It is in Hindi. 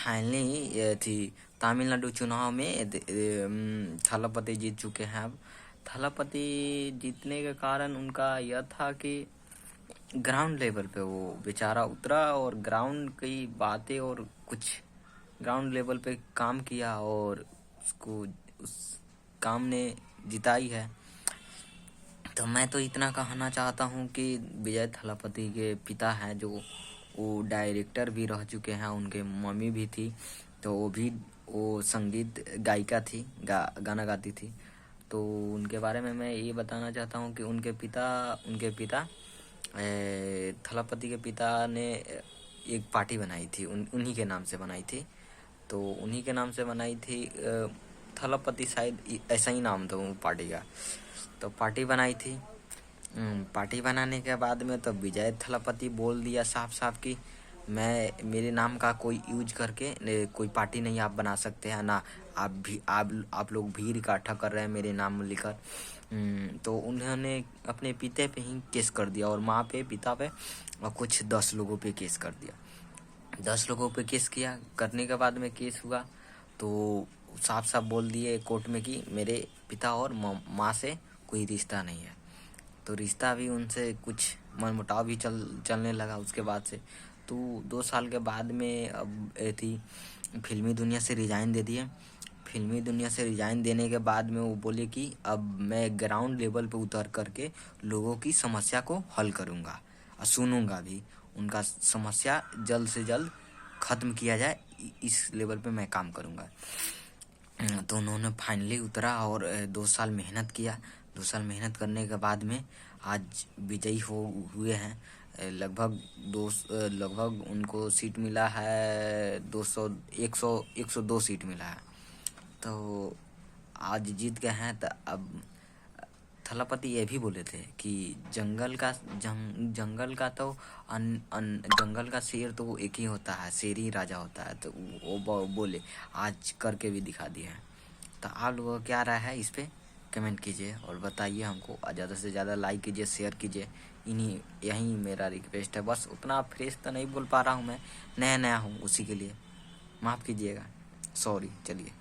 फाइनली थी तमिलनाडु चुनाव में थलापति जीत चुके हैं। अब थलापति जीतने के कारण उनका यह था कि ग्राउंड लेवल पे वो बेचारा उतरा और ग्राउंड की बातें और कुछ ग्राउंड लेवल पे काम किया और उसको उस काम ने जिताई है। तो मैं तो इतना कहना चाहता हूँ कि विजय थलापति के पिता हैं जो वो डायरेक्टर भी रह चुके हैं, उनके मम्मी भी थी, तो वो संगीत गायिका थी, गाना गाती थी। तो उनके बारे में मैं ये बताना चाहता हूँ कि उनके पिता थलापति के पिता ने एक पार्टी बनाई थी, उन्हीं के नाम से बनाई थी। तो उन्हीं के नाम से बनाई थी, थलापति शायद ऐसा ही नाम था वो पार्टी का। तो पार्टी बनाई थी। पार्टी बनाने के बाद में तो विजय थलापति बोल दिया साफ साफ कि मेरे नाम का कोई यूज करके कोई पार्टी नहीं आप बना सकते हैं ना। आप लोग भीड़ इकट्ठा कर रहे हैं मेरे नाम लिखकर। तो उन्होंने अपने पिता पे ही केस कर दिया और माँ पे, पिता पे और कुछ 10 लोगों पे केस कर दिया। 10 लोगों पे केस किया, करने के बाद में केस हुआ तो साफ साफ बोल दिए कोर्ट में कि मेरे पिता और माँ से कोई रिश्ता नहीं है। तो रिश्ता भी उनसे कुछ मनमुटाव भी चलने लगा उसके बाद से। तो 2 साल के बाद में अब थी फिल्मी दुनिया से रिजाइन दे दिए। फिल्मी दुनिया से रिजाइन देने के बाद में वो बोले कि अब मैं ग्राउंड लेवल पे उतर करके लोगों की समस्या को हल करूँगा और सुनूंगा भी, उनका समस्या जल्द से जल्द ख़त्म किया जाए, इस लेवल पे मैं काम करूँगा। तो उन्होंने फाइनली उतरा और 2 साल मेहनत किया। 2 साल मेहनत करने के बाद में आज विजयी हुए हैं। लगभग उनको सीट मिला है 102 सीट मिला है। तो आज जीत गए हैं। तो अब थलापति ये भी बोले थे कि जंगल का तो जंगल का शेर तो एक ही होता है, शेर ही राजा होता है। तो वो बोले, आज करके भी दिखा दिए हैं। तो आप लोगों को क्या राय है इस पे कमेंट कीजिए और बताइए हमको। ज़्यादा से ज़्यादा लाइक कीजिए, शेयर कीजिए। यही मेरा रिक्वेस्ट है। बस उतना फ्रेश तो नहीं बोल पा रहा हूँ, मैं नया हूँ, उसी के लिए माफ़ कीजिएगा, सॉरी। चलिए।